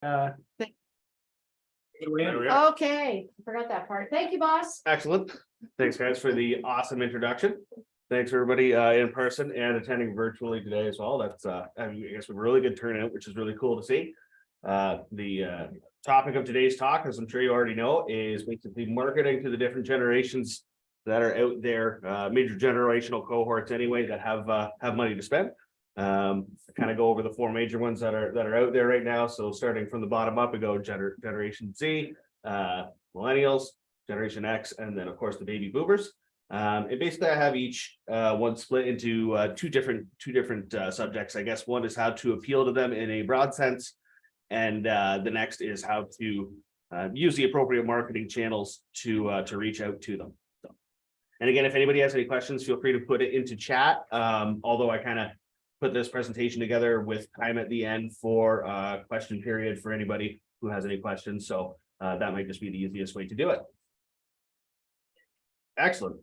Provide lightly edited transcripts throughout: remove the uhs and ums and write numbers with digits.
Okay, forgot that part. Thank you, boss. Excellent. Thanks, guys, for the awesome introduction. Thanks, everybody, in person and attending virtually today as well. That's, I guess, a really good turnout, which is really cool to see. The topic of today's talk, as I'm sure you already know, is basically marketing to the different generations that are out there, major generational cohorts anyway, that have money to spend. Kind of go over the four major ones that are out there right now. So starting from the bottom up, we go Generation Z, Millennials, Generation X, and then of course the baby boomers. And basically I have each one split into two different subjects. I guess one is how to appeal to them in a broad sense, and the next is how to use the appropriate marketing channels to reach out to them. So, and again, if anybody has any questions, feel free to put it into chat. Although I kind of put this presentation together with time at the end for question period for anybody who has any questions. So that might just be the easiest way to do it. Excellent.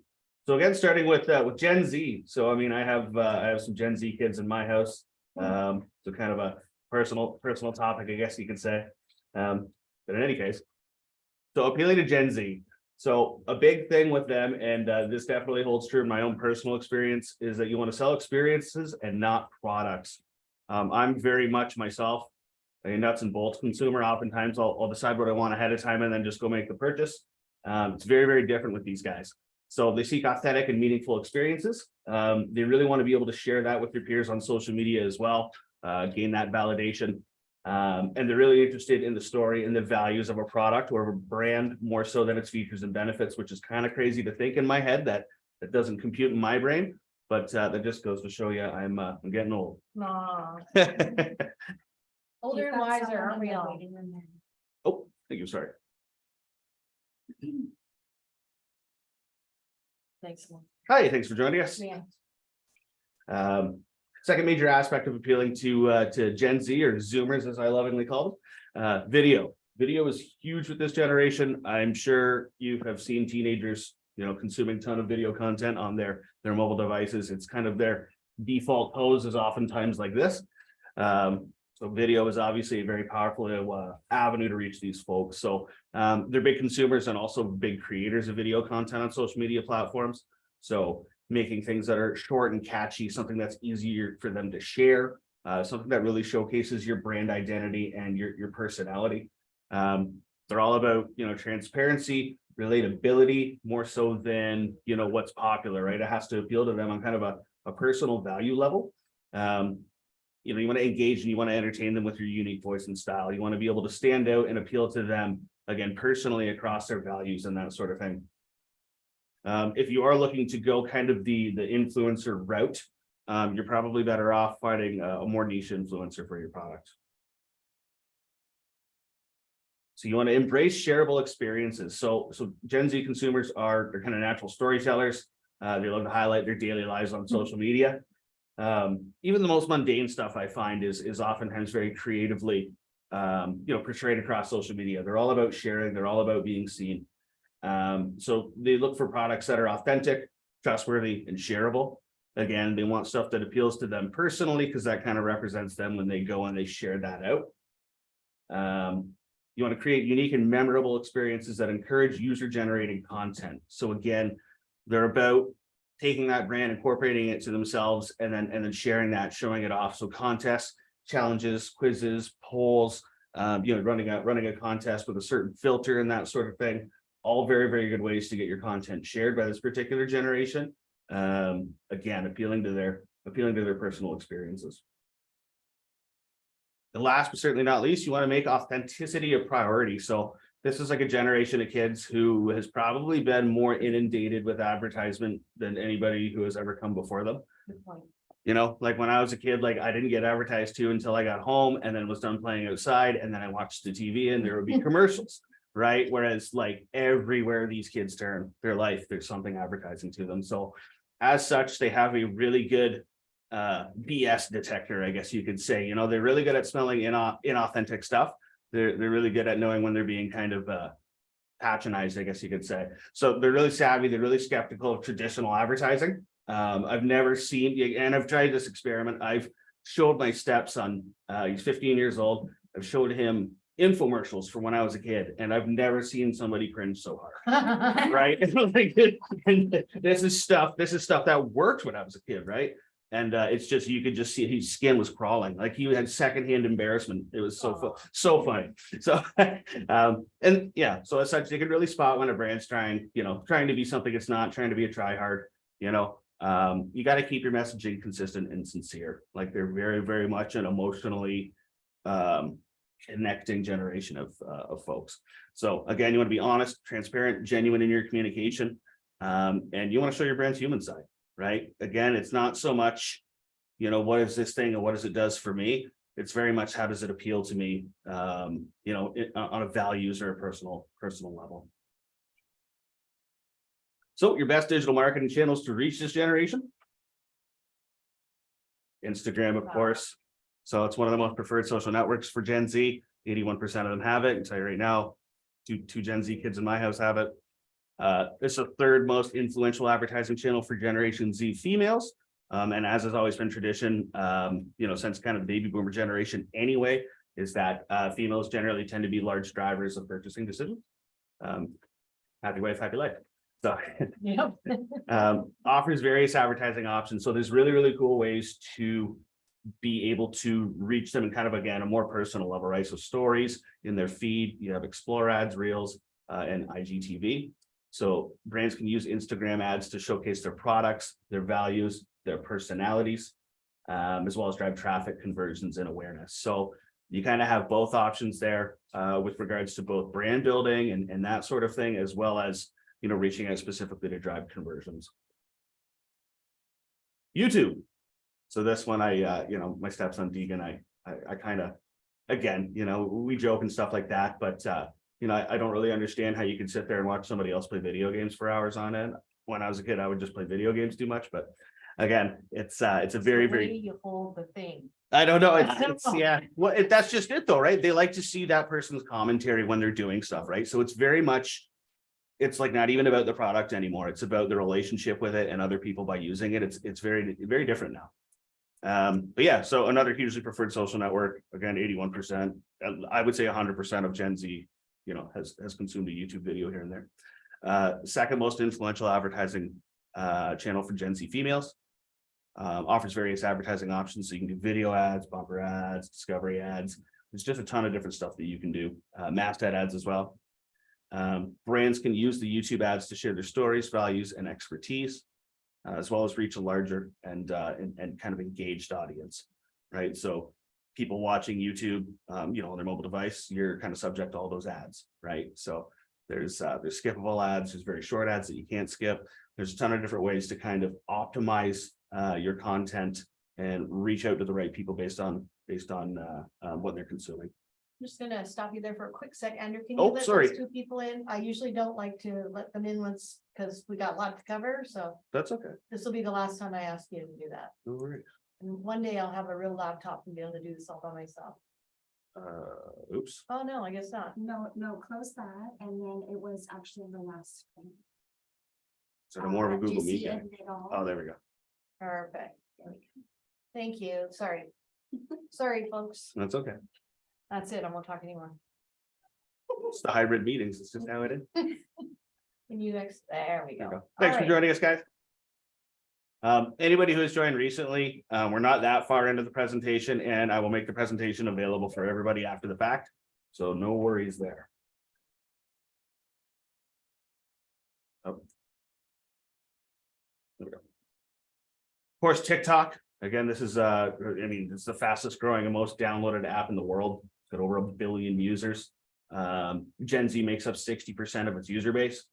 So again, starting with Gen Z. So I mean, I have some Gen Z kids in my house. So kind of a personal topic, I guess you could say. But in any case, so appealing to Gen Z. So a big thing with them, and this definitely holds true in my own personal experience, is that you want to sell experiences and not products. I'm very much myself a nuts and bolts consumer. Oftentimes I'll decide what I want ahead of time and then just go make the purchase. It's very, very different with these guys. So they seek authentic and meaningful experiences. They really want to be able to share that with your peers on social media as well, gain that validation. And they're really interested in the story and the values of a product or a brand more so than its features and benefits, which is kind of crazy to think in my head that doesn't compute in my brain. But that just goes to show you I'm getting old. Older and wiser, aren't we all? Oh, thank you. Sorry. Thanks. Hi, thanks for joining us. Yeah. Second major aspect of appealing to Gen Z, or Zoomers, as I lovingly call them, video. Video is huge with this generation. I'm sure you have seen teenagers, consuming a ton of video content on their mobile devices. It's kind of their default pose is oftentimes like this. So video is obviously a very powerful avenue to reach these folks. So they're big consumers and also big creators of video content on social media platforms. So making things that are short and catchy, something that's easier for them to share, something that really showcases your brand identity and your personality. They're all about, transparency, relatability, more so than, what's popular, right? It has to appeal to them on kind of a personal value level. You want to engage and you want to entertain them with your unique voice and style. You want to be able to stand out and appeal to them, again, personally across their values and that sort of thing. If you are looking to go kind of the influencer route, you're probably better off finding a more niche influencer for your product. So you want to embrace shareable experiences. So Gen Z consumers they're kind of natural storytellers. They love to highlight their daily lives on social media. Even the most mundane stuff I find is oftentimes very creatively, portrayed across social media. They're all about sharing. They're all about being seen. So they look for products that are authentic, trustworthy, and shareable. Again, they want stuff that appeals to them personally because that kind of represents them when they go and they share that out. You want to create unique and memorable experiences that encourage user-generated content. So again, they're about taking that brand, incorporating it to themselves, and then sharing that, showing it off. So contests, challenges, quizzes, polls, running a contest with a certain filter and that sort of thing. All very, very good ways to get your content shared by this particular generation. Again, appealing to their personal experiences. And last but certainly not least, you want to make authenticity a priority. So this is like a generation of kids who has probably been more inundated with advertisement than anybody who has ever come before them. Like when I was a kid, like I didn't get advertised to until I got home and then was done playing outside, and then I watched the TV and there would be commercials, right? Whereas like everywhere these kids turn their life, there's something advertising to them. So as such, they have a really good BS detector, I guess you could say. They're really good at smelling inauthentic stuff. They're really good at knowing when they're being kind of patronized, I guess you could say. So they're really savvy. They're really skeptical of traditional advertising. I've never seen, and I've tried this experiment. I've showed my stepson, he's 15 years old. I've showed him infomercials from when I was a kid, and I've never seen somebody cringe so hard. Right? Like, and this is stuff that worked when I was a kid, right? And it's just, you could just see his skin was crawling, like he had secondhand embarrassment. It was so funny. So and yeah, so as such, you can really spot when a brand's trying to be something it's not, trying to be a try hard. You got to keep your messaging consistent and sincere. Like, they're very, very much an emotionally connecting generation of folks. So again, you want to be honest, transparent, genuine in your communication, and you want to show your brand's human side, right? Again, it's not so much, what is this thing and what does it does for me? It's very much, how does it appeal to me, on a values or a personal level. So your best digital marketing channels to reach this generation: Instagram, of course. So it's one of the most preferred social networks for Gen Z. 81% of them have it. I can tell you right now, two Gen Z kids in my house have it. It's the third most influential advertising channel for Generation Z females. And as has always been tradition, since kind of the baby boomer generation anyway, is that females generally tend to be large drivers of purchasing decisions. Happy wife, happy life. So offers various advertising options. So there's really, really cool ways to be able to reach them in kind of, again, a more personal level, right? So stories in their feed, you have Explore ads, Reels, and IGTV. So brands can use Instagram ads to showcase their products, their values, their personalities, as well as drive traffic, conversions, and awareness. So you kind of have both options there with regards to both brand building and that sort of thing, as well as, reaching out specifically to drive conversions. YouTube. So this one, my stepson Deegan, I kind of, again, we joke and stuff like that, but I don't really understand how you can sit there and watch somebody else play video games for hours on end. When I was a kid, I would just play video games too much, but again, it's a very, very, you hold the thing. I don't know. It's yeah. Well, that's just it though, right? They like to see that person's commentary when they're doing stuff, right? So it's very much, it's like not even about the product anymore. It's about the relationship with it and other people by using it. It's very, very different now. But yeah, so another hugely preferred social network, again, 81%. I would say 100% of Gen Z, has consumed a YouTube video here and there. Second most influential advertising channel for Gen Z females. Offers various advertising options, so you can do video ads, bumper ads, discovery ads. There's just a ton of different stuff that you can do. Masthead ads as well. Brands can use the YouTube ads to share their stories, values, and expertise, as well as reach a larger and kind of engaged audience, right? So people watching YouTube, on their mobile device, you're kind of subject to all those ads, right? So there's skippable ads, there's very short ads that you can't skip. There's a ton of different ways to kind of optimize your content and reach out to the right people based on what they're consuming. I'm just gonna stop you there for a quick sec. Andrew, can you Oh, let sorry. those two people in? I usually don't like to let them in once, because we got a lot to cover, so That's okay. this will be the last time I ask you to do that. No worries. And one day I'll have a real laptop and be able to do this all by myself. Oops. Oh, no, I guess not. No, close that, and then it was actually the last screen. So more of a Do you Google Meet see guy. it at all? Oh, there we go. Perfect. Thank you. Sorry. Sorry, folks. That's okay. That's it. I won't talk anymore. It's the hybrid meetings. It's just how it is. Can you there we There go. we go. All Thanks for right. joining us, guys. Anybody who has joined recently, we're not that far into the presentation, and I will make the presentation available for everybody after the fact. So no worries there. Oh. There we go. Of course, TikTok. Again, this is it's the fastest growing and most downloaded app in the world. It's got over 1 billion users. Gen Z makes up 60% of its user base.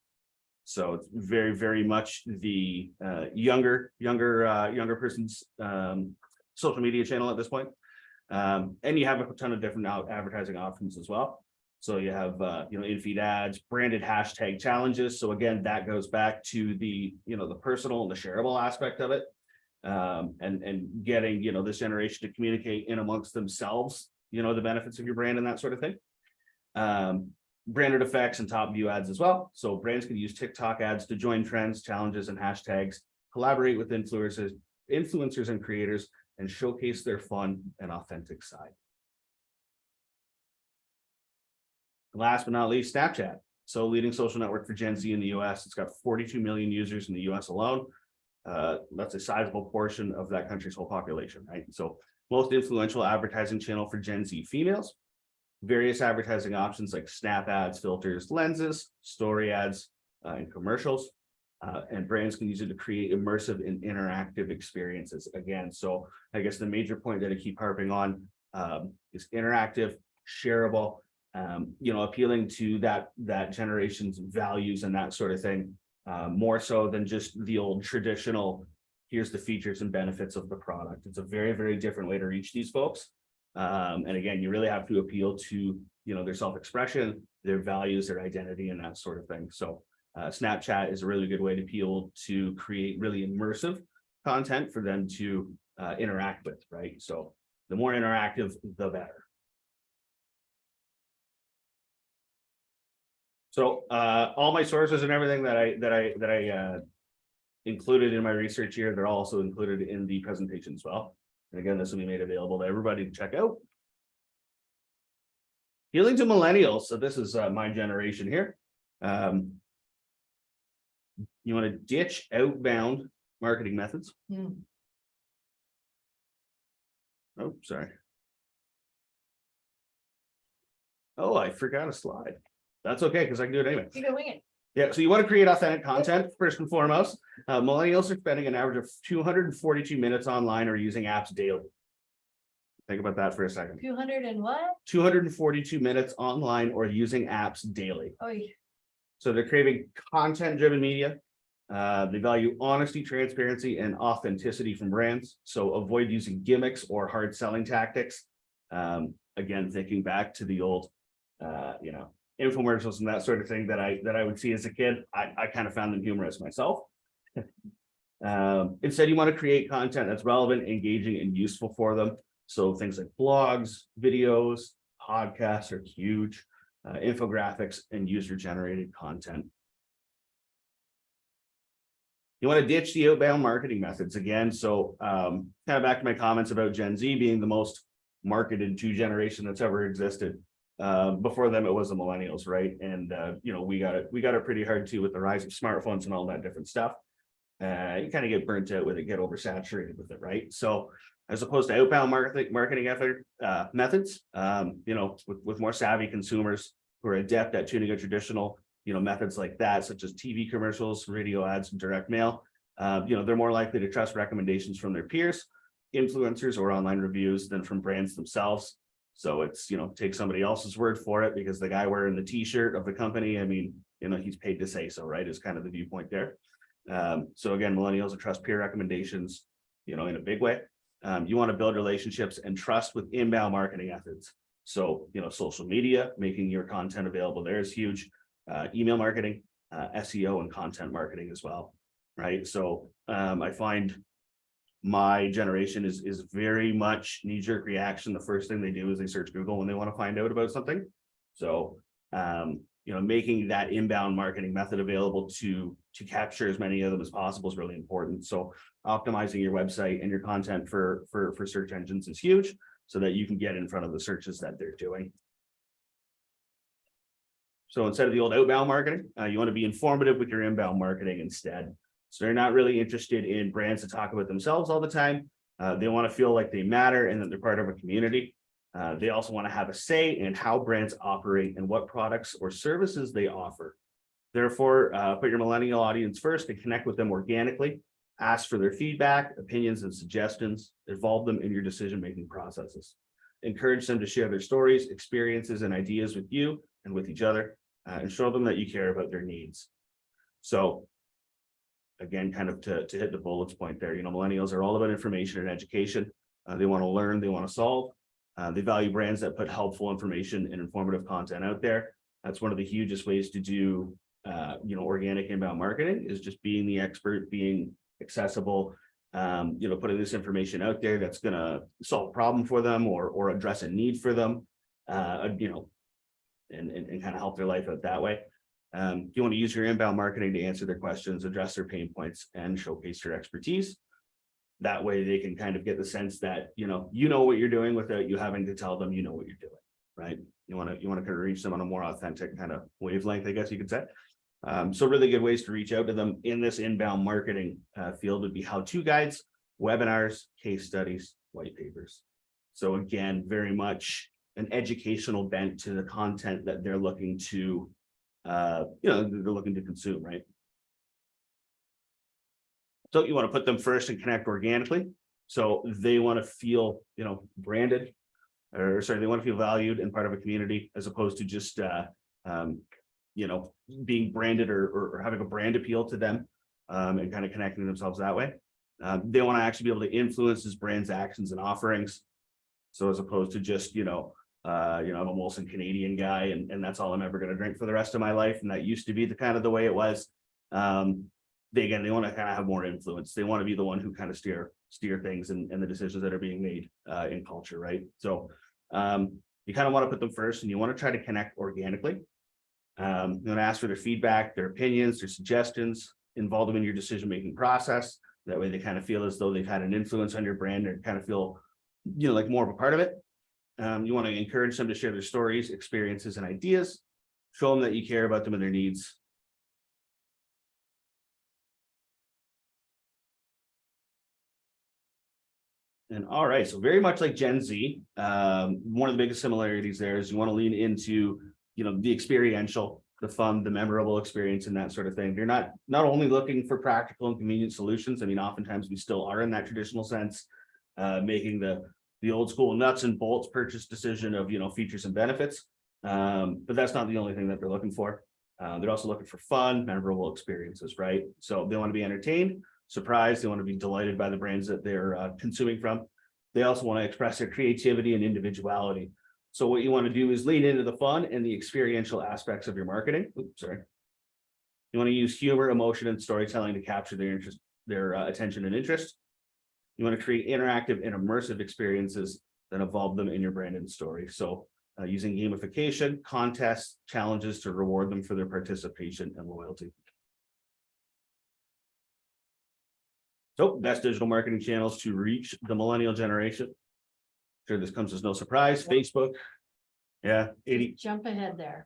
So it's very, very much the younger person's social media channel at this point. And you have a ton of different advertising options as well. So you have in-feed ads, branded hashtag challenges. So again, that goes back to the the personal and the shareable aspect of it. And getting this generation to communicate in amongst themselves, the benefits of your brand and that sort of thing. Branded effects and top view ads as well. So brands can use TikTok ads to join trends, challenges, and hashtags, collaborate with influencers and creators, and showcase their fun and authentic side. Last but not least, Snapchat. So leading social network for Gen Z in the US. It's got 42 million users in the US alone. That's a sizable portion of that country's whole population, right? So most influential advertising channel for Gen Z females. Various advertising options like snap ads, filters, lenses, story ads, and commercials. And brands can use it to create immersive and interactive experiences. Again, so I guess the major point that I keep harping on is interactive, shareable, appealing to that generation's values and that sort of thing, more so than just the old traditional, here's the features and benefits of the product. It's a very, very different way to reach these folks. And again, you really have to appeal to, their self-expression, their values, their identity, and that sort of thing. So Snapchat is a really good way to appeal to create really immersive content for them to interact with, right? So the more interactive, the better. So all my sources and everything that I included in my research here, they're also included in the presentation as well. And again, this will be made available to everybody to check out. Healing to millennials. So this is my generation here. You want to ditch outbound marketing methods. Oh, sorry. Oh, I forgot a slide. That's okay, because I can do it anyway. You can wing it. Yeah, so you want to create authentic content first and foremost. Millennials are spending an average of 242 minutes online or using apps daily. Think about that for a second. 200 and what? 242 minutes online or using apps daily. Oh, So they're craving content-driven media. They value honesty, transparency, and authenticity from brands. So avoid using gimmicks or hard selling tactics. Again, thinking back to the old, infomercials and that sort of thing that I would see as a kid. I kind of found them humorous myself. Instead, you want to create content that's relevant, engaging, and useful for them. So things like blogs, videos, podcasts are huge, infographics, and user-generated content. You want to ditch the outbound marketing methods again. So kind of back to my comments about Gen Z being the most marketed to generation that's ever existed. Before them, it was the millennials, right? And we got it pretty hard too with the rise of smartphones and all that different stuff. You kind of get burnt out with it, get oversaturated with it, right? So as opposed to outbound marketing effort methods, with more savvy consumers who are adept at tuning a traditional, methods like that, such as TV commercials, radio ads, and direct mail, they're more likely to trust recommendations from their peers, influencers, or online reviews than from brands themselves. So it's, take somebody else's word for it because the guy wearing the t-shirt of the company, I mean, he's paid to say so, right? Is kind of the viewpoint there. So again, millennials trust peer recommendations, in a big way. You want to build relationships and trust with inbound marketing methods. So, social media, making your content available there is huge. Email marketing, SEO, and content marketing as well, right? So I find my generation is very much knee-jerk reaction. The first thing they do is they search Google when they want to find out about something. So making that inbound marketing method available to capture as many of them as possible is really important. So optimizing your website and your content for search engines is huge so that you can get in front of the searches that they're doing. So instead of the old outbound marketing, you want to be informative with your inbound marketing instead. So they're not really interested in brands to talk about themselves all the time. They want to feel like they matter and that they're part of a community. They also want to have a say in how brands operate and what products or services they offer. Therefore, put your millennial audience first and connect with them organically. Ask for their feedback, opinions, and suggestions. Involve them in your decision-making processes. Encourage them to share their stories, experiences, and ideas with you and with each other, and show them that you care about their needs. So again, kind of to hit the bullets point there, millennials are all about information and education. They want to learn, they want to solve. They value brands that put helpful information and informative content out there. That's one of the hugest ways to do, organic inbound marketing is just being the expert, being accessible, putting this information out there that's going to solve a problem for them or address a need for them, and kind of help their life out that way. You want to use your inbound marketing to answer their questions, address their pain points, and showcase your expertise. That way they can kind of get the sense that, you know what you're doing without you having to tell them, what you're doing. right? You want to kind of reach them on a more authentic kind of wavelength, I guess you could say. So really good ways to reach out to them in this inbound marketing field would be how-to guides, webinars, case studies, white papers. So again, very much an educational bent to the content that they're looking to, they're looking to consume, right? So you want to put them first and connect organically. So they want to feel, branded, or sorry, they want to feel valued and part of a community as opposed to just, being branded or having a brand appeal to them and kind of connecting themselves that way. They want to actually be able to influence this brand's actions and offerings. So as opposed to just, I'm a Molson Canadian guy and that's all I'm ever going to drink for the rest of my life. And that used to be the way it was. They want to kind of have more influence. They want to be the one who kind of steer things and the decisions that are being made in culture, right? So you kind of want to put them first and you want to try to connect organically. You want to ask for their feedback, their opinions, their suggestions, involve them in your decision-making process. That way they kind of feel as though they've had an influence on your brand and kind of feel, like more of a part of it. You want to encourage them to share their stories, experiences, and ideas. Show them that you care about them and their needs. And all right, so very much like Gen Z, one of the biggest similarities there is you want to lean into, the experiential, the fun, the memorable experience and that sort of thing. You're not only looking for practical and convenient solutions. I mean, oftentimes we still are in that traditional sense, making the old school nuts and bolts purchase decision of, features and benefits. But that's not the only thing that they're looking for. They're also looking for fun, memorable experiences, right? So they want to be entertained, surprised, they want to be delighted by the brands that they're consuming from. They also want to express their creativity and individuality. So what you want to do is lean into the fun and the experiential aspects of your marketing. Oops, sorry. You want to use humor, emotion, and storytelling to capture their interest, their attention and interest. You want to create interactive and immersive experiences that involve them in your brand and story. So using gamification, contests, challenges to reward them for their participation and loyalty. So best digital marketing channels to reach the millennial generation. Sure, this comes as no surprise. Facebook. Yeah, 80. Jump ahead there.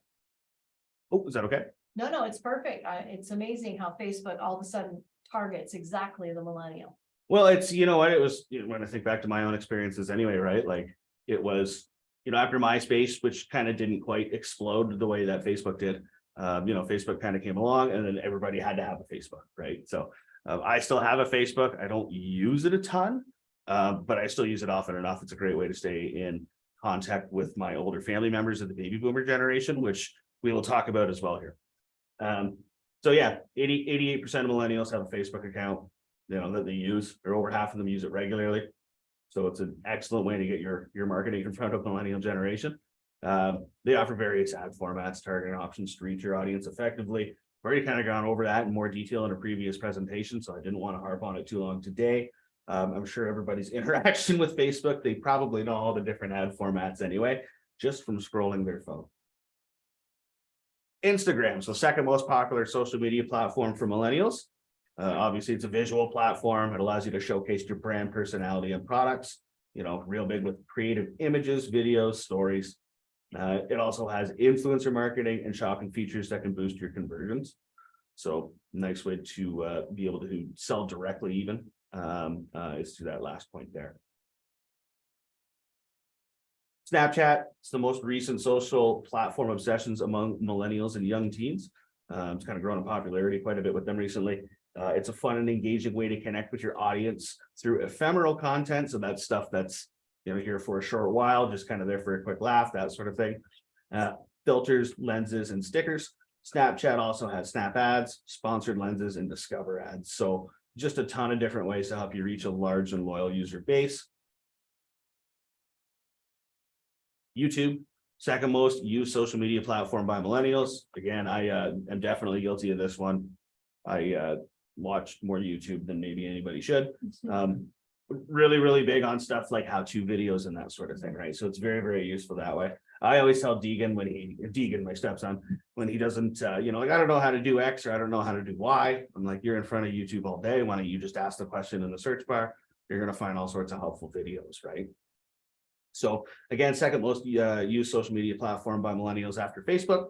Oh, is that okay? No, it's perfect. It's amazing how Facebook all of a sudden targets exactly the millennial. Well, it's, it was, when I think back to my own experiences anyway, right? Like it was, after MySpace, which kind of didn't quite explode the way that Facebook did, Facebook kind of came along and then everybody had to have a Facebook, right? So I still have a Facebook. I don't use it a ton, but I still use it often enough. It's a great way to stay in contact with my older family members of the baby boomer generation, which we will talk about as well here. So yeah, 88% of millennials have a Facebook account, that they use, or over half of them use it regularly. So it's an excellent way to get your marketing in front of millennial generation. They offer various ad formats, targeting options to reach your audience effectively. I've already kind of gone over that in more detail in a previous presentation, so I didn't want to harp on it too long today. I'm sure everybody's interaction with Facebook, they probably know all the different ad formats anyway, just from scrolling their phone. Instagram, so second most popular social media platform for millennials. Obviously, it's a visual platform. It allows you to showcase your brand personality and products, real big with creative images, videos, stories. It also has influencer marketing and shopping features that can boost your conversions. So nice way to be able to sell directly even is to that last point there. Snapchat, it's the most recent social platform obsessions among millennials and young teens. It's kind of grown in popularity quite a bit with them recently. It's a fun and engaging way to connect with your audience through ephemeral content. So that's stuff that's here for a short while, just kind of there for a quick laugh, that sort of thing. Filters, lenses, and stickers. Snapchat also has Snap ads, sponsored lenses, and Discover ads. So just a ton of different ways to help you reach a large and loyal user base. YouTube, second most used social media platform by millennials. Again, I am definitely guilty of this one. I watch more YouTube than maybe anybody should. Really, really big on stuff like how-to videos and that sort of thing, right? So it's very, very useful that way. I always tell Deegan, my stepson, when he doesn't, like, I don't know how to do X or I don't know how to do Y. I'm like, you're in front of YouTube all day. Why don't you just ask the question in the search bar? You're going to find all sorts of helpful videos, right? So again, second most used social media platform by millennials after Facebook.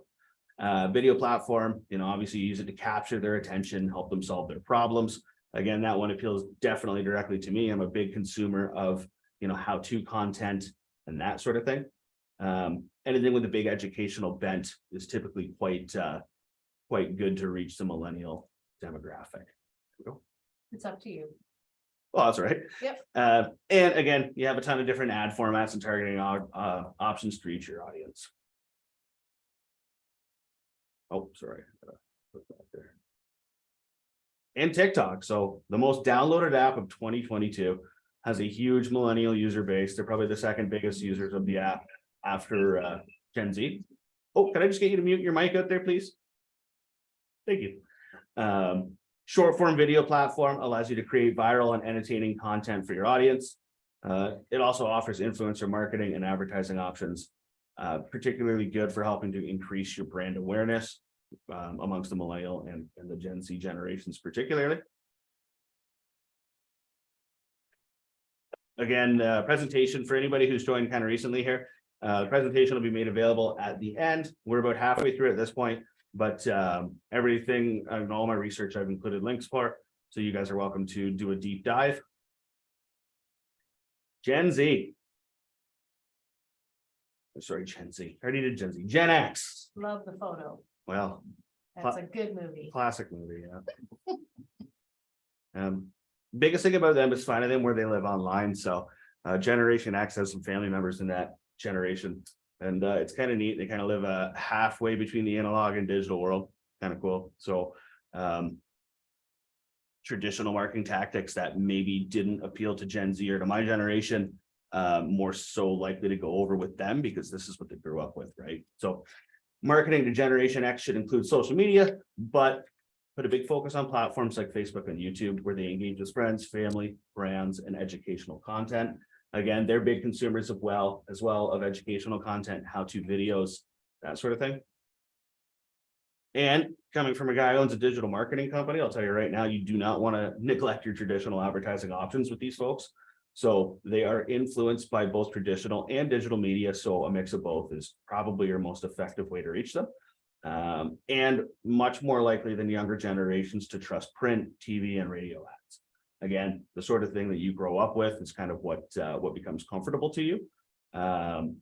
Video platform, obviously you use it to capture their attention, help them solve their problems. Again, that one appeals definitely directly to me. I'm a big consumer of, how-to content and that sort of thing. Anything with a big educational bent is typically quite good to reach the millennial demographic. It's up to you. Well, that's right. Yep. And again, you have a ton of different ad formats and targeting options to reach your audience. Oh, sorry. Put that there. And TikTok. So the most downloaded app of 2022 has a huge millennial user base. They're probably the second biggest users of the app after Gen Z. Oh, can I just get you to mute your mic out there, please? Thank you. Short form video platform allows you to create viral and entertaining content for your audience. It also offers influencer marketing and advertising options, particularly good for helping to increase your brand awareness amongst the millennial and the Gen Z generations particularly. Again, presentation for anybody who's joined kind of recently here. The presentation will be made available at the end. We're about halfway through at this point, but everything and all my research I've included links for, so you guys are welcome to do a deep dive. Gen Z. Sorry, Gen Z. I already did Gen Z. Gen X. Love the photo. Well, That's a good movie. classic movie, yeah. Biggest thing about them is finding them where they live online. So Generation X has some family members in that generation, and it's kind of neat. They kind of live halfway between the analog and digital world. Kind of cool. So traditional marketing tactics that maybe didn't appeal to Gen Z or to my generation, more so likely to go over with them because this is what they grew up with, right? So marketing to Generation X should include social media, but put a big focus on platforms like Facebook and YouTube, where they engage with friends, family, brands, and educational content. Again, they're big consumers as well of educational content, how-to videos, that sort of thing. And coming from a guy who owns a digital marketing company, I'll tell you right now, you do not want to neglect your traditional advertising options with these folks. So they are influenced by both traditional and digital media. So a mix of both is probably your most effective way to reach them. And much more likely than younger generations to trust print, TV, and radio ads. Again, the sort of thing that you grow up with is kind of what becomes comfortable to you. And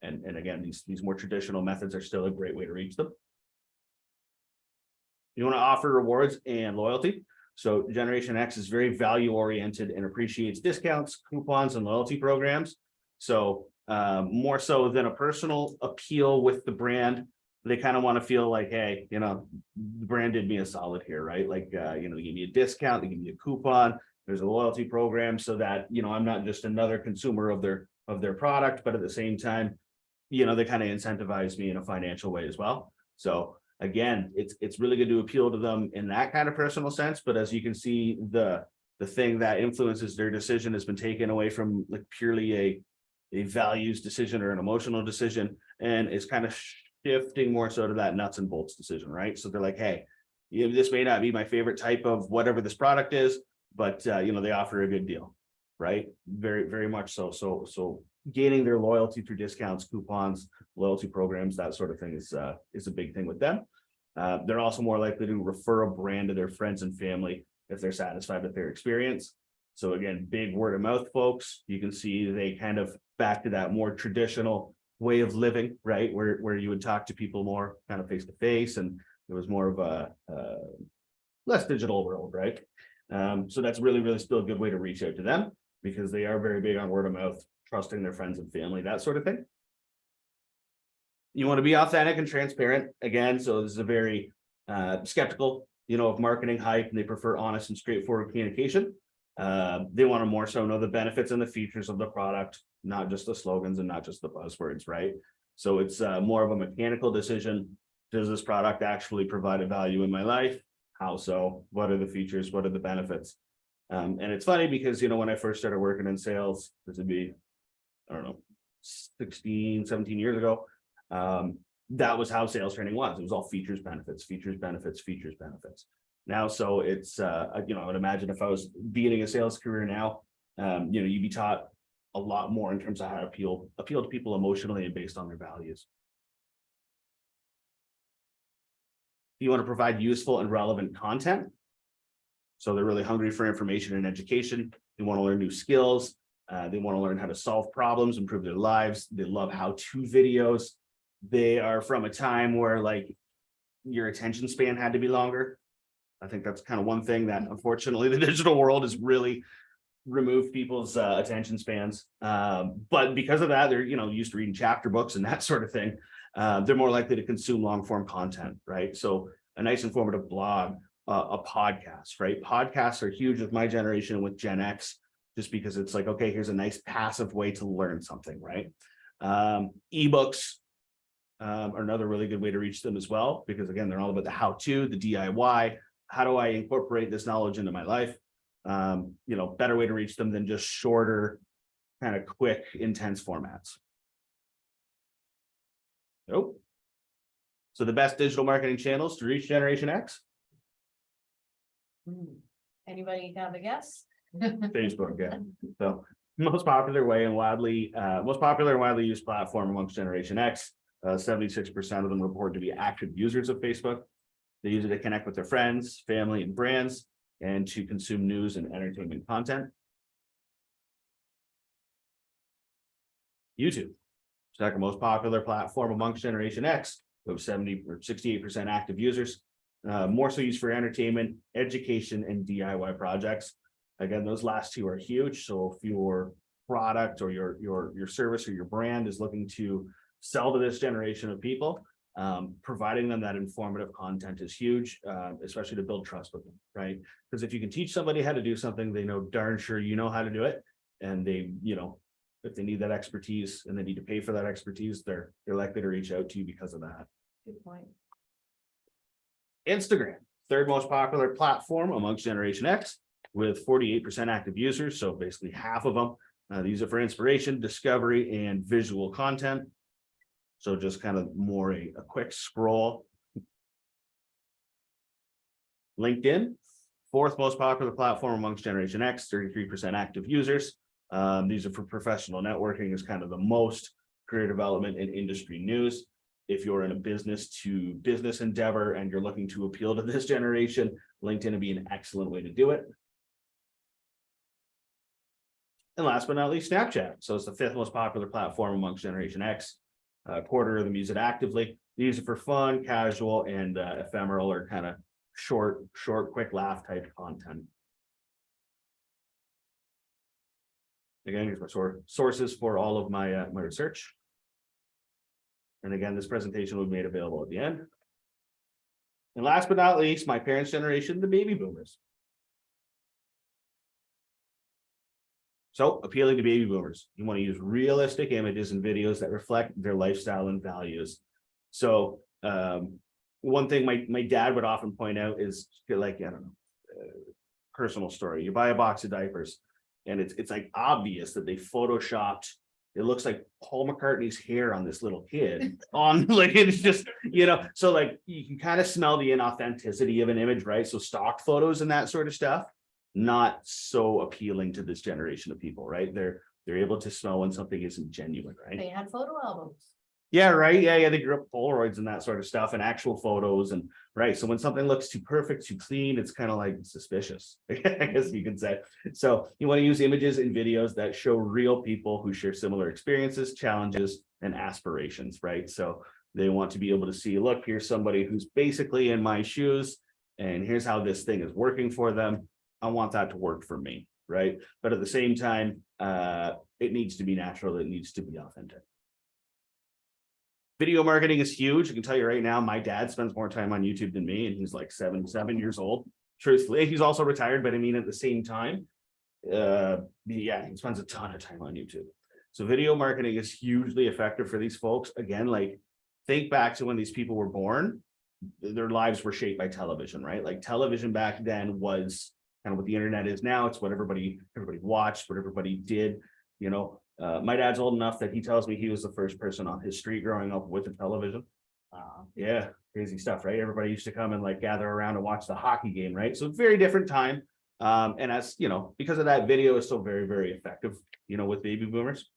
again, these more traditional methods are still a great way to reach them. You want to offer rewards and loyalty. So Generation X is very value oriented and appreciates discounts, coupons, and loyalty programs. So more so than a personal appeal with the brand, they kind of want to feel like, hey, the brand did me a solid here, right? Like, they give me a discount, they give me a coupon, there's a loyalty program so that, I'm not just another consumer of their product, but at the same time, they kind of incentivize me in a financial way as well. So again, it's really good to appeal to them in that kind of personal sense. But as you can see, the thing that influences their decision has been taken away from like purely a values decision or an emotional decision, and is kind of shifting more so to that nuts and bolts decision, right? So they're like, hey, this may not be my favorite type of whatever this product is, but they offer a good deal, right? Very, very much so. So gaining their loyalty through discounts, coupons, loyalty programs, that sort of thing is a big thing with them. They're also more likely to refer a brand to their friends and family if they're satisfied with their experience. So again, big word of mouth folks. You can see they kind of back to that more traditional way of living, right? Where you would talk to people more kind of face to face, and it was more of a less digital world, right? So that's really, really still a good way to reach out to them because they are very big on word of mouth, trusting their friends and family, that sort of thing. You want to be authentic and transparent again. So this is a very skeptical, of marketing hype, and they prefer honest and straightforward communication. They want to more so know the benefits and the features of the product, not just the slogans and not just the buzzwords, right? So it's more of a mechanical decision. Does this product actually provide a value in my life? How so? What are the features? What are the benefits? And it's funny because, when I first started working in sales, this would be, 16, 17 years ago. That was how sales training was. It was all features, benefits, features, benefits, features, benefits. Now, so it's, I would imagine if I was beginning a sales career now, you'd be taught a lot more in terms of how to appeal to people emotionally and based on their values. You want to provide useful and relevant content. So they're really hungry for information and education. They want to learn new skills. They want to learn how to solve problems, improve their lives. They love how-to videos. They are from a time where like your attention span had to be longer. I think that's kind of one thing that unfortunately the digital world has really removed people's attention spans. But because of that, they're used to reading chapter books and that sort of thing. They're more likely to consume long form content, right? So a nice informative blog, a podcast, right? Podcasts are huge with my generation and with Gen X, just because it's like, okay, here's a nice passive way to learn something, right? Ebooks are another really good way to reach them as well, because again, they're all about the how-to, the DIY. How do I incorporate this knowledge into my life? Better way to reach them than just shorter, kind of quick, intense formats. Nope. So the best digital marketing channels to reach Generation X? Anybody have a guess? Facebook, yeah. So most popular and widely used platform amongst Generation X. 76% of them report to be active users of Facebook. They use it to connect with their friends, family, and brands, and to consume news and entertainment content. YouTube, second most popular platform amongst Generation X, with 70 or 68% active users. More so used for entertainment, education, and DIY projects. Again, those last two are huge. So if your product or your service or your brand is looking to sell to this generation of people, providing them that informative content is huge, especially to build trust with them, right? Because if you can teach somebody how to do something, they know darn sure you know how to do it. And they, if they need that expertise and they need to pay for that expertise, they're likely to reach out to you because of that. Good point. Instagram, third most popular platform amongst Generation X, with 48% active users. So basically half of them. They use it for inspiration, discovery, and visual content. So just kind of more a quick scroll. LinkedIn, fourth most popular platform amongst Generation X, 33% active users. These are for professional networking, is kind of the most, career development and industry news. If you're in a business to business endeavor and you're looking to appeal to this generation, LinkedIn would be an excellent way to do it. And last but not least, Snapchat. So it's the fifth most popular platform amongst Generation X. A quarter of them use it actively. They use it for fun, casual, and ephemeral, or kind of short, quick laugh type content. Again, here's my sources for all of my my research. And again, this presentation will be made available at the end. And last but not least, my parents' generation, the baby boomers. So appealing to baby boomers, you want to use realistic images and videos that reflect their lifestyle and values. So one thing my dad would often point out is like, I don't know, personal story. You buy a box of diapers and it's like obvious that they photoshopped. It looks like Paul McCartney's hair on this little kid on like, it's just, so like you can kind of smell the inauthenticity of an image, right? So stock photos and that sort of stuff, not so appealing to this generation of people, right? They're able to smell when something isn't genuine, right? They had photo albums. Yeah, right. Yeah. They grew up Polaroids and that sort of stuff and actual photos. And right. So when something looks too perfect, too clean, it's kind of like suspicious, I guess you could say. So you want to use images and videos that show real people who share similar experiences, challenges, and aspirations, right? So they want to be able to see, look, here's somebody who's basically in my shoes, and here's how this thing is working for them. I want that to work for me, right? But at the same time, it needs to be natural. It needs to be authentic. Video marketing is huge. I can tell you right now, my dad spends more time on YouTube than me, and he's like seven years old. Truthfully, he's also retired, but I mean, at the same time, yeah, he spends a ton of time on YouTube. So video marketing is hugely effective for these folks. Again, like think back to when these people were born, their lives were shaped by television, right? Like television back then was kind of what the internet is now. It's what everybody watched, what everybody did, My dad's old enough that he tells me he was the first person on his street growing up with a television. Yeah, crazy stuff, right? Everybody used to come and like gather around and watch the hockey game, right? So very different time, And as you know, because of that, video is still very, very effective, you know, with baby boomers.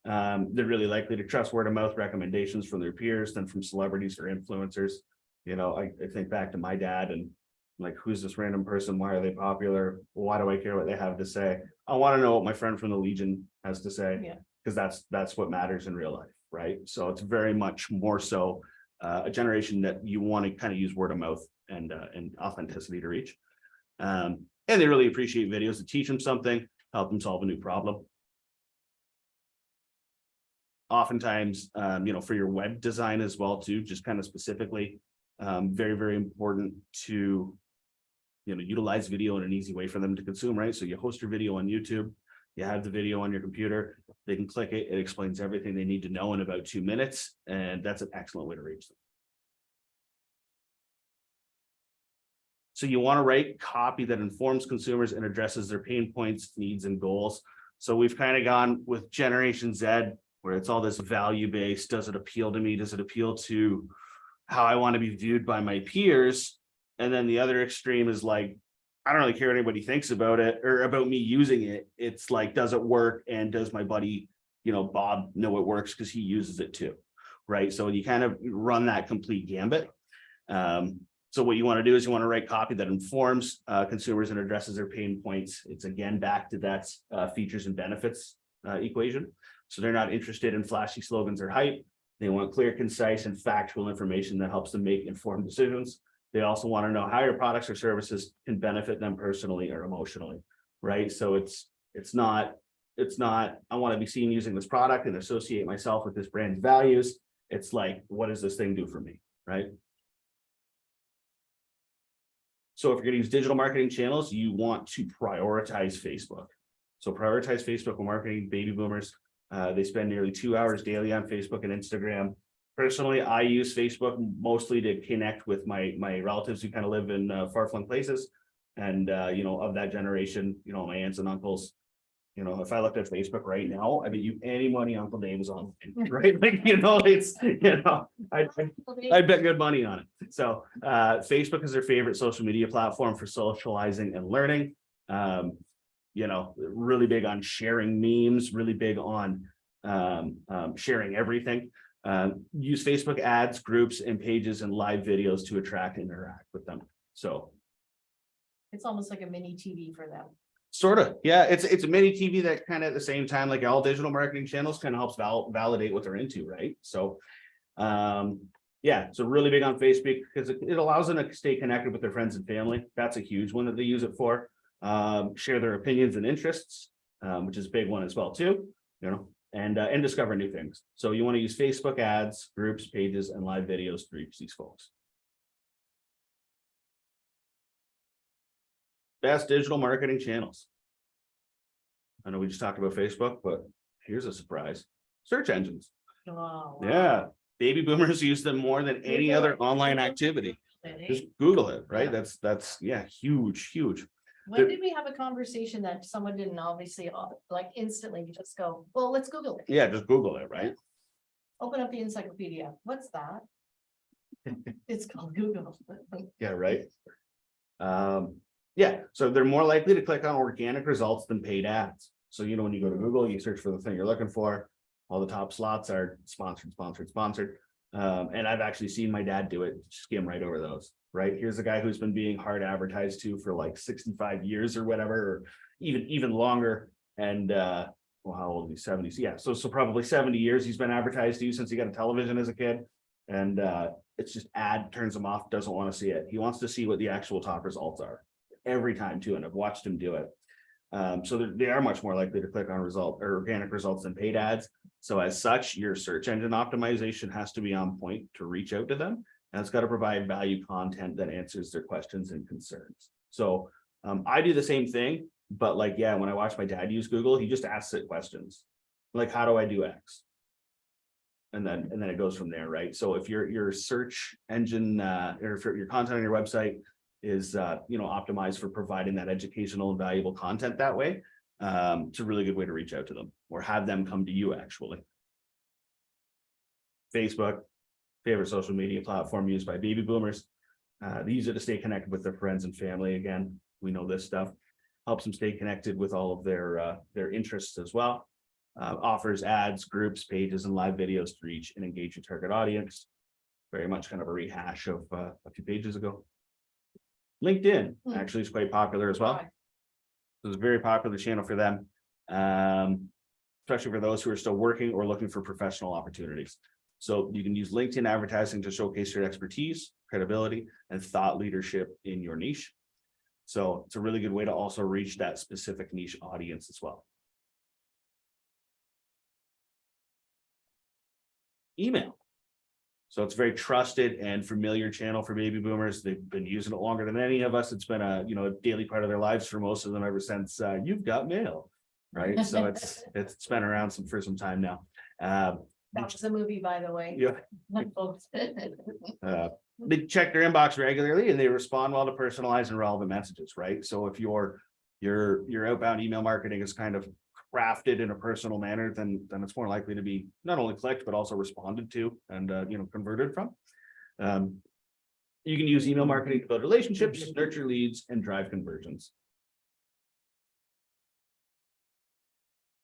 They're really likely to trust word of mouth recommendations from their peers than from celebrities or influencers. You know, I think back to my dad and like, who's this random person? Why are they popular? Why do I care what they have to say? I want to know what my friend from the Legion has to say. Yeah. Because that's what matters in real life, right? So it's very much more so a generation that you want to kind of use word of mouth and authenticity to reach. And they really appreciate videos that teach them something, help them solve a new problem. Oftentimes, you know, for your web design as well too, just kind of specifically, very, very important to, you know, utilize video in an easy way for them to consume, right? So you host your video on YouTube, you have the video on your computer, they can click it, it explains everything they need to know in about 2 minutes, and that's an excellent way to reach them. So you want to write copy that informs consumers and addresses their pain points, needs, and goals. So we've kind of gone with Generation Z, where it's all this value-based. Does it appeal to me? Does it appeal to how I want to be viewed by my peers? And then the other extreme is like, I don't really care what anybody thinks about it or about me using it. It's like, does it work? And does my buddy, you know, Bob know it works because he uses it too, right? So you kind of run that complete gambit. So what you want to do is you want to write copy that informs consumers and addresses their pain points. It's again back to that features and benefits equation. So they're not interested in flashy slogans or hype. They want clear, concise, and factual information that helps them make informed decisions. They also want to know how your products or services can benefit them personally or emotionally, right? So it's not I want to be seen using this product and associate myself with this brand's values. It's like, what does this thing do for me, right? So if you're going to use digital marketing channels, you want to prioritize Facebook. So prioritize Facebook when marketing baby boomers. They spend nearly 2 hours daily on Facebook and Instagram. Personally, I use Facebook mostly to connect with my relatives who kind of live in far-flung places. And, you know, of that generation, you know, my aunts and uncles, you know, if I looked at Facebook right now, I bet you any money Uncle Dave is on, right? Like, you know, it's, you know, I'd bet good money on it. So Facebook is their favorite social media platform for socializing and learning. You know, really big on sharing memes, really big on sharing everything. Use Facebook ads, groups, and pages and live videos to attract and interact with them. So It's almost like a mini TV for them. sort of, yeah, it's a mini TV that kind of at the same time, like all digital marketing channels, kind of helps validate what they're into, right? So yeah, so really big on Facebook because it allows them to stay connected with their friends and family. That's a huge one that they use it for. Share their opinions and interests, which is a big one as well too, you know, and discover new things. So you want to use Facebook ads, groups, pages, and live videos to reach these folks. Best digital marketing channels. I know we just talked about Facebook, but here's a surprise. Search engines. Oh, wow. Yeah. Baby boomers use them more than any other online activity. Just Google it, right? Yeah. That's yeah, huge. When did we have a conversation that someone didn't obviously like instantly just go, well, let's Google it. Yeah, just Google it, right? Open up the encyclopedia. What's that? It's called Google. Yeah, right. Yeah, so they're more likely to click on organic results than paid ads. So, you know, when you go to Google, you search for the thing you're looking for, all the top slots are sponsored. And I've actually seen my dad do it, skim right over those, right? Here's a guy who's been being hard advertised to for like 65 years or whatever, or even longer. And well, how old is he? 70s? Yeah, so probably 70 years he's been advertised to you since he got a television as a kid. And it's just ad turns him off, doesn't want to see it. He wants to see what the actual top results are every time too, and I've watched him do it. So they are much more likely to click on organic results than paid ads. So as such, your search engine optimization has to be on point to reach out to them, and it's got to provide value content that answers their questions and concerns. So I do the same thing, but like, yeah, when I watch my dad use Google, he just asks it questions like, how do I do X? And then it goes from there, right? So if your search engine or if your content on your website is optimized for providing that educational and valuable content that way, it's a really good way to reach out to them or have them come to you. Actually, Facebook, favorite social media platform used by baby boomers. They use it to stay connected with their friends and family. Again, we know this stuff. Helps them stay connected with all of their interests as well. Offers ads, groups, pages, and live videos to reach and engage your target audience. Very much kind of a rehash of a few pages ago. LinkedIn actually is quite popular as well. Right. It's a very popular channel for them. Especially for those who are still working or looking for professional opportunities. So you can use LinkedIn advertising to showcase your expertise, credibility, and thought leadership in your niche. So it's a really good way to also reach that specific niche audience as well. Email. So it's a very trusted and familiar channel for baby boomers. They've been using it longer than any of us. It's been a daily part of their lives for most of them ever since you've got mail, right? So it's been around for some time now. That was a movie, by the way. Yeah. They check their inbox regularly and they respond well to personalized and relevant messages, right? So if your outbound email marketing is kind of crafted in a personal manner, then it's more likely to be not only clicked, but also responded to and converted from. You can use email marketing to build relationships, nurture leads, and drive conversions.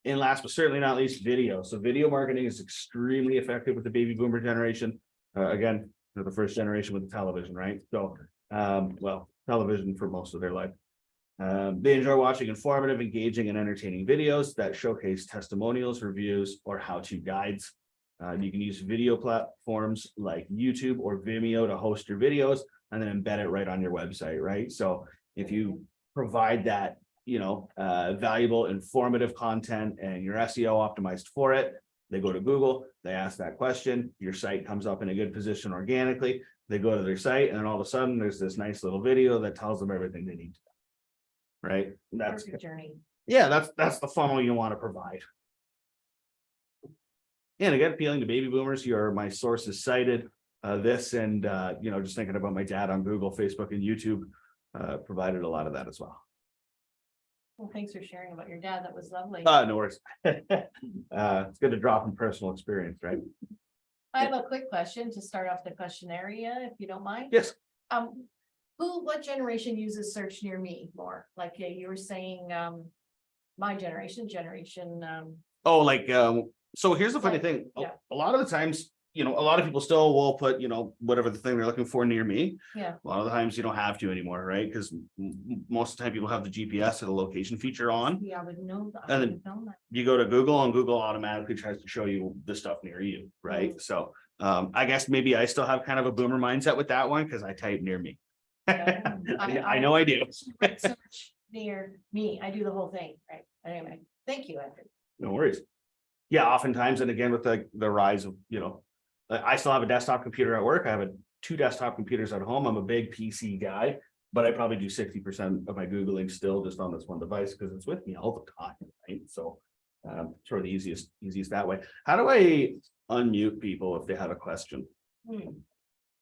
And last but certainly not least, video. So video marketing is extremely effective with the baby boomer generation. Again, they're the first generation with the television, right? So, well, television for most of their life. They enjoy watching informative, engaging, and entertaining videos that showcase testimonials, reviews, or how-to guides. You can use video platforms like YouTube or Vimeo to host your videos and then embed it right on your website, right? So if you provide that, valuable, informative content and your SEO optimized for it, they go to Google, they ask that question, your site comes up in a good position organically, they go to their site, and then all of a sudden there's this nice little video that tells them everything they need to know. Right? That's Perfect journey. yeah, that's the funnel you want to provide. And again, appealing to baby boomers, here are my sources cited. This and just thinking about my dad on Google, Facebook, and YouTube provided a lot of that as well. Well, thanks for sharing about your dad. That was lovely. No worries. It's good to draw from personal experience, right? I have a quick question to start off the questionnaire, if you don't mind. Yes. What generation uses search near me more? Like you were saying, my generation. So here's the funny thing. Yeah. A lot of the times, a lot of people still will put, whatever the thing they're looking for near me. Yeah. A lot of the times you don't have to anymore, right? Because most of the time people have the GPS or the location feature on. Yeah, I would know that. And then you go to Google and Google automatically tries to show you the stuff near you, right? So I guess maybe I still have kind of a boomer mindset with that one because I type near me. I know I do. Search near me. I do the whole thing, right? Anyway, thank you, Andrew. No worries. Yeah, oftentimes, and again, with the rise of, I still have a desktop computer at work. I have two desktop computers at home. I'm a big PC guy, but I probably do 60% of my Googling still just on this one device because it's with me all the time, right? So sort of the easiest that way. How do I unmute people if they have a question?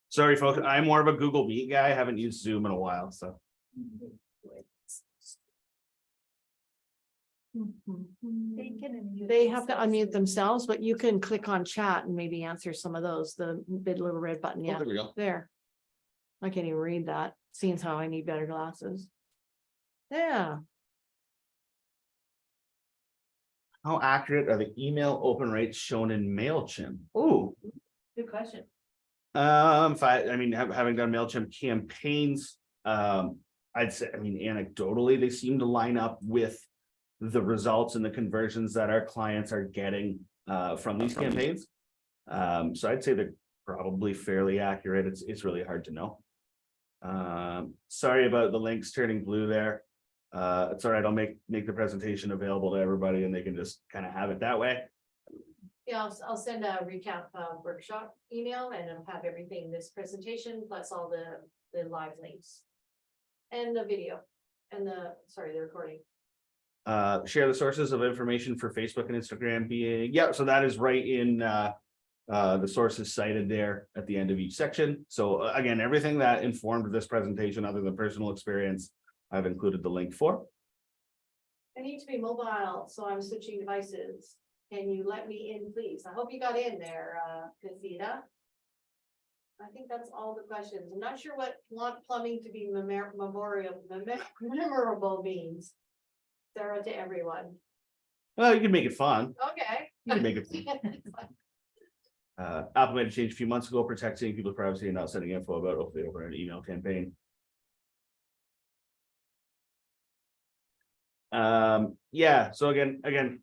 Sorry, folks, I'm more of a Google Meet guy. I haven't used Zoom in a while, so. They have to unmute themselves, but you can click on chat and maybe answer some of those, the big little red button, yeah, There we go. there. I can't even read that, seeing how I need better glasses. Yeah, How accurate are the email open rates shown in MailChimp? Oh, good question. having done MailChimp campaigns, I'd say, anecdotally, they seem to line up with the results and the conversions that our clients are getting from these campaigns. So I'd say they're probably fairly accurate. It's really hard to know. Sorry about the links turning blue there. It's all right. I'll make the presentation available to everybody and they can just kind of have it that way. Yeah, I'll send a recap workshop email and I'll have everything, this presentation plus all the live links. And the video and the recording. Share the sources of information for Facebook and Instagram being, so that is right in the sources cited there at the end of each section. So again, everything that informed this presentation other than personal experience, I've included the link for. I need to be mobile, so I'm switching devices. Can you let me in, please? I hope you got in there, Casita. I think that's all the questions. I'm not sure what want plumbing to be memorable means. Sarah to everyone. Well, you can make it fun. Okay. You can make it. Apple made a change a few months ago, protecting people's privacy and not sending info about hopefully over an email campaign. Yeah, so again,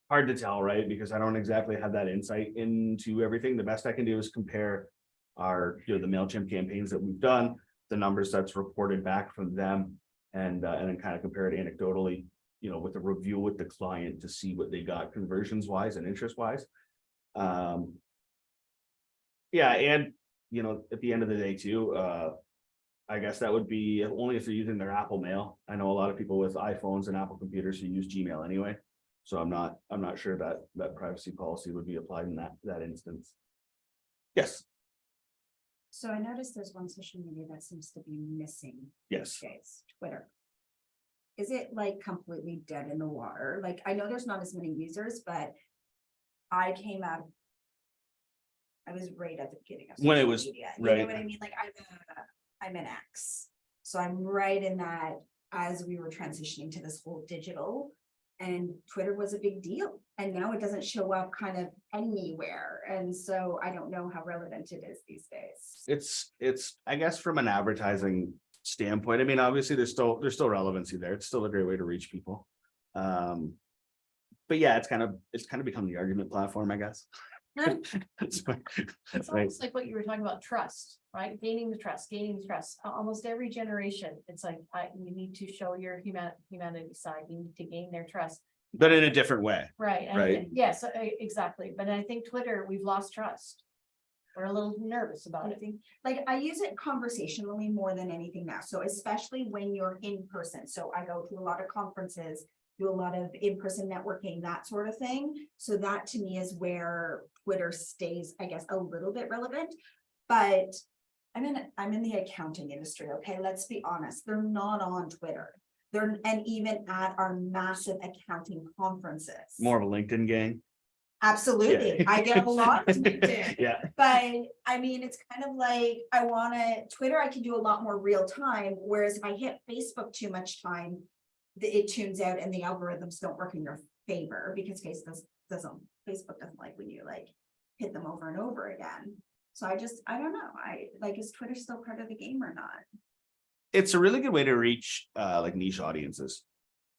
hard to tell, right? Because I don't exactly have that insight into everything. The best I can do is compare our, the MailChimp campaigns that we've done, the numbers that's reported back from them, and then kind of compare it anecdotally, with a review with the client to see what they got conversions wise and interest wise. Yeah, and at the end of the day too, I guess that would be only if they're using their Apple Mail. I know a lot of people with iPhones and Apple computers who use Gmail anyway. So I'm not sure that privacy policy would be applied in that instance. Yes. So I noticed there's one social media that seems to be missing. Yes. these days, Twitter. Is it like completely dead in the water? Like, I know there's not as many users, but I was right at the beginning of When it social was- media. right. You know what I mean? Like I'm an X. So I'm right in that as we were transitioning to this whole digital, and Twitter was a big deal. And now it doesn't show up kind of anywhere. And so I don't know how relevant it is these days. It's I guess from an advertising standpoint, I mean, obviously there's still relevancy there. It's still a great way to reach people. But yeah, it's kind of become the argument platform, I guess. It's Right. almost like what you were talking about, trust, right? Gaining the trust. Almost every generation, it's like, you need to show your humanity side, you need to gain their trust. But in a different way. Right. and- Right. Yes, exactly. But I think Twitter, we've lost trust. We're a little nervous about I it. think, like, I use it conversationally more than anything now. So especially when you're in person. So I go to a lot of conferences, do a lot of in-person networking, that sort of thing. So that to me is where Twitter stays, I guess, a little bit relevant. But I'm in the accounting industry. Okay, let's be honest. They're not on Twitter. And even at our massive accounting conferences. More of a LinkedIn gang. Absolutely. Yeah. I get a lot of LinkedIn. Yeah. But I mean, it's kind of like, Twitter, I can do a lot more real time, whereas if I hit Facebook too much time, it tunes out and the algorithms don't work in your favor, because Facebook doesn't like when you like hit them over and over again. So I don't know. Is Twitter still part of the game or not? It's a really good way to reach like niche audiences,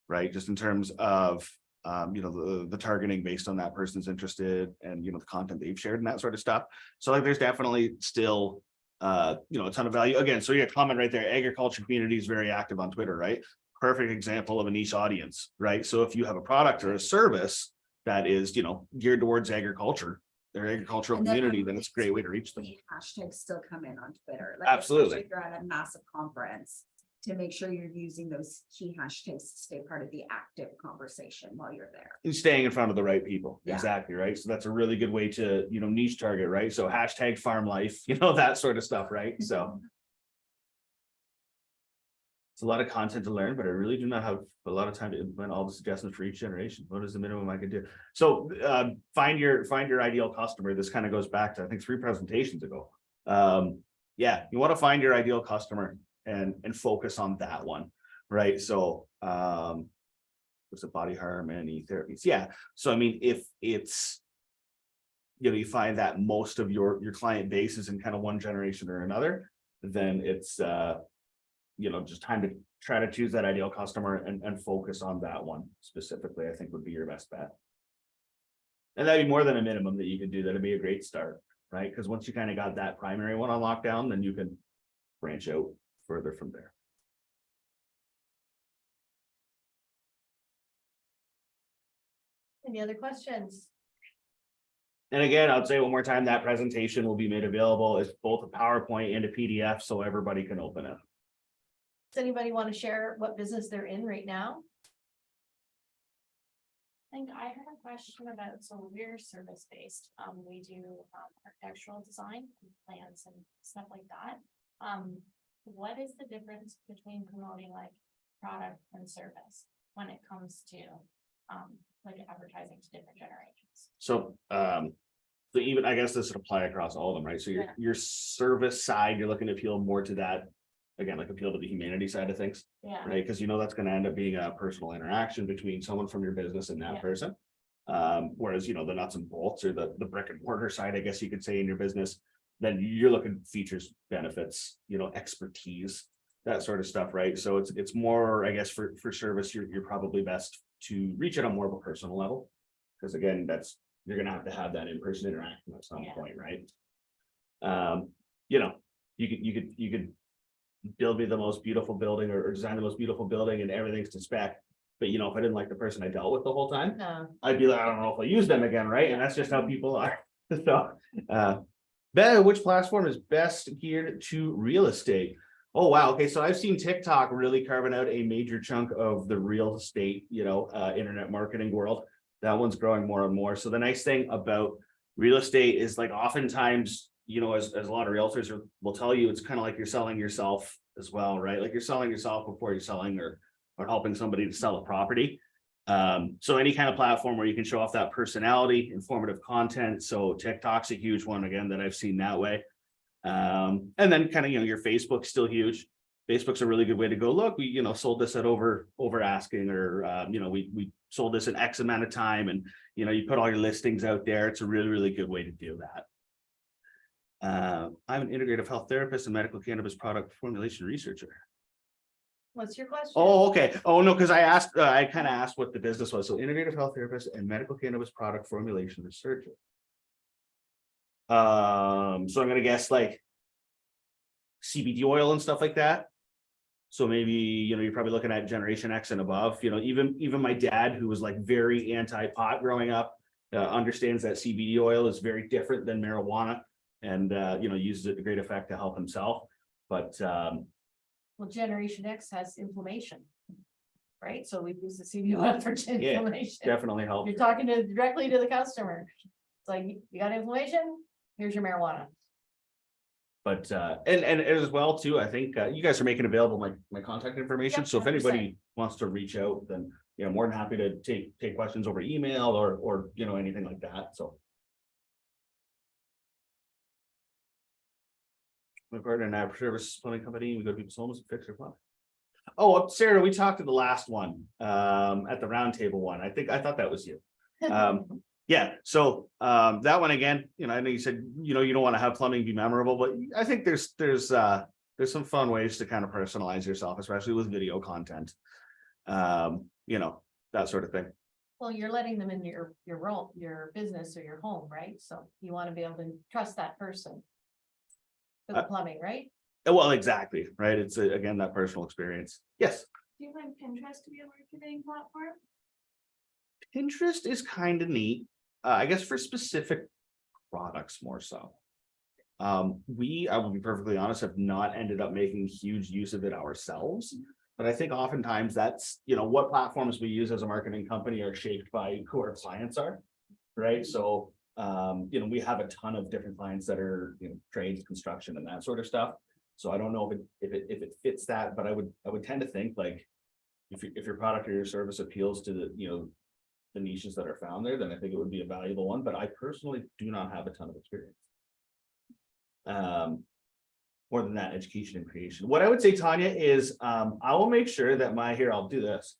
right? Just in terms of the targeting based on that person's interested and the content they've shared and that sort of stuff. So like there's definitely still a ton of value. Again, so you get comment right there, agriculture community is very active on Twitter, right? Perfect example of a niche audience, right? So if you have a product or a service that is geared towards agriculture, their agricultural And then community, then it's a great way to reach them. the hashtags still come in on Twitter. Absolutely. Especially if you're at a massive conference, to make sure you're using those key hashtags to stay part of the active conversation while you're there. And staying in front of the right people. Yeah. Exactly, right? So that's a really good way to niche target, right? So hashtag farm life, that sort of stuff, right? So it's a lot of content to learn, but I really do not have a lot of time to implement all the suggestions for each generation. What is the minimum I could do? So find your ideal customer. This kind of goes back to, I think, 3 presentations ago. Yeah, you want to find your ideal customer and focus on that one, right? So what's it, body harmony therapies? Yeah. So I mean, if it's you find that most of your client base is in kind of one generation or another, then it's just time to try to choose that ideal customer and focus on that one specifically, I think would be your best bet. And that'd be more than a minimum that you could do. That'd be a great start, right? Because once you kind of got that primary one on lockdown, then you can branch out further from there. Any other questions? And again, I'll say one more time, that presentation will be made available as both a PowerPoint and a PDF so everybody can open it. Does anybody want to share what business they're in right now? I think I had a question about, so we're service-based, we do architectural design, plans and stuff like that. What is the difference between promoting like product and service when it comes to like advertising to different generations? So So even, I guess this would apply across all of them, right? So Yeah. your service side, you're looking to appeal more to that. Again, like appeal to the humanity side of things, Yeah, right? Because you know that's gonna end up being a personal interaction between someone from your business and that Yeah. person. Whereas, you know, the nuts and bolts or the brick and mortar side, I guess you could say in your business, then you're looking features, benefits, you know, expertise, that sort of stuff, right? So it's more, I guess, for service, you're probably best to reach it on more of a personal level. Because again, you're gonna have to have that in-person interaction at some Yeah. point, right? You know, you could build me the most beautiful building or design the most beautiful building and everything's to spec. But you know, if I didn't like the person I dealt with the whole time, No, I'd be like, I don't know if I'll use them again, right? And that's just how people are. So, which platform is best geared to real estate? Oh, wow. Okay, so I've seen TikTok really carving out a major chunk of the real estate, you know, internet marketing world. That one's growing more and more. So the nice thing about real estate is like oftentimes, you know, as a lot of realtors will tell you, it's kind of like you're selling yourself as well, right? Like you're selling yourself before you're selling or helping somebody to sell a property. So any kind of platform where you can show off that personality, informative content. So TikTok's a huge one again that I've seen that way. And then kind of, you know, your Facebook's still huge. Facebook's a really good way to go. Look, we, you know, sold this at over asking, or, you know, we sold this in X amount of time, and, you know, you put all your listings out there. It's a really, really good way to do that. I'm an integrative health therapist and medical cannabis product formulation researcher. what's your question? Oh, okay. Oh, no, because I kind of asked what the business was. So integrative health therapist and medical cannabis product formulation researcher. So I'm gonna guess like CBD oil and stuff like that. So maybe, you know, you're probably looking at Generation X and above. You know, even my dad, who was like very anti-pot growing up, understands that CBD oil is very different than marijuana, and you know, uses it to great effect to help himself. But Well, Generation X has inflammation. Right, so we use the CBD oil for inflammation. definitely helps. You're talking directly to the customer. It's like, you got inflammation, here's your marijuana. But and as well too, I think you guys are making available my contact information. Yep, So if 100%. anybody wants to reach out, then, you know, more than happy to take questions over email or you know, anything like that. So. We've got an app service plumbing company. We go to people's homes and fix their plumbing. Oh, Sarah, we talked to the last one at the roundtable one. I thought that was you. Yeah, so that one again, you know, I know you said, you know, you don't want to have plumbing be memorable, but I think there's some fun ways to kind of personalize yourself, especially with video content. You know, that sort of thing. Well, you're letting them in your role, your business or your home, right? So you want to be able to trust that person. For the plumbing, right? Well, exactly, right? It's again, that personal experience. Yes. do you find Pinterest to be a marketing platform? Pinterest is kind of neat. I guess for specific products more so. I will be perfectly honest, have not ended up making huge use of it ourselves. But I think oftentimes that's, you know, what platforms we use as a marketing company are shaped by who our clients are, right? So, you know, we have a ton of different clients that are, you know, trades, construction and that sort of stuff. So I don't know if it fits that, but I would tend to think like if your product or your service appeals to the, you know, the niches that are found there, then I think it would be a valuable one, but I personally do not have a ton of experience. More than that, education and creation. What I would say, Tanya, is I will make sure that I'll do this.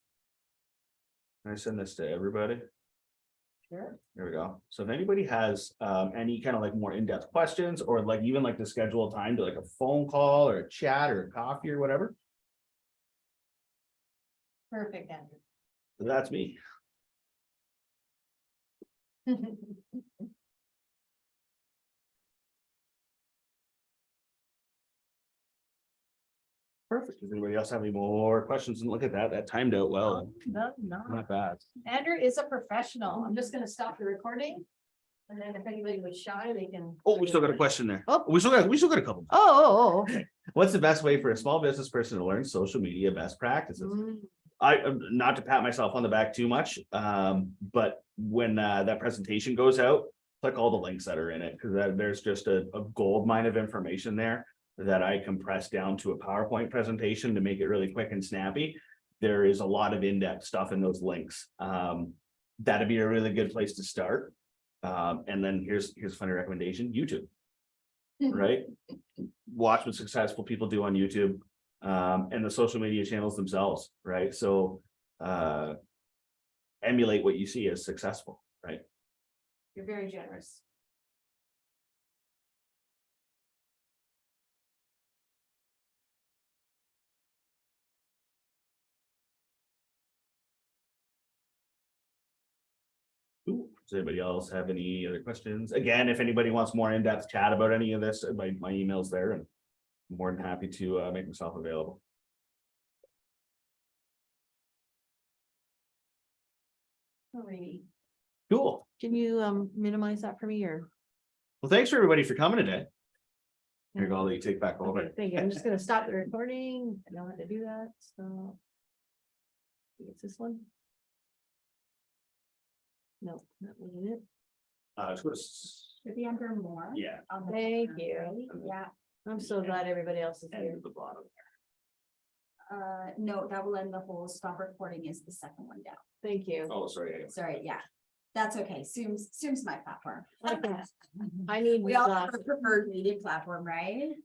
Can I send this to everybody? Sure. There we go. So if anybody has any kind of like more in-depth questions, or like even like to schedule a time to like a phone call or a chat or a coffee or whatever. Perfect, Andrew. That's me. Perfect. Does anybody else have any more questions? And look at that, that timed out well. No. Not bad. Andrew is a professional. I'm just gonna stop the recording. And then if anybody was shy, they can. Oh, we still got a question there. Oh. We still got a couple. Okay. What's the best way for a small business person to learn social media best practices? Not to pat myself on the back too much, but when that presentation goes out, click all the links that are in it, because there's just a gold mine of information there that I compress down to a PowerPoint presentation to make it really quick and snappy. There is a lot of in-depth stuff in those links. That'd be a really good place to start. And then here's a funny recommendation, YouTube. Right? Watch what successful people do on YouTube, and the social media channels themselves, right? So, emulate what you see as successful, right? You're very generous. Ooh, does anybody else have any other questions? Again, if anybody wants more in-depth chat about any of this, my email's there, and I'm more than happy to make myself available. Alrighty. Cool. Can you minimize that for me or? Well, thanks for everybody for coming today. Here, I'll let you take back over. Okay, thank you. I'm just gonna stop the recording. I know how to do that, so. It's this one. No, that wasn't it. It's what it's- Should be under more. yeah. on the Thank bottom, you. right? Yeah, I'm so glad everybody else is And here. at the bottom. no, that will end the whole stop recording is the second one down. Thank you. Oh, sorry. Sorry, yeah. That's okay. Zoom's my platform. Okay. I need. We all uh, have a preferred meeting platform, right?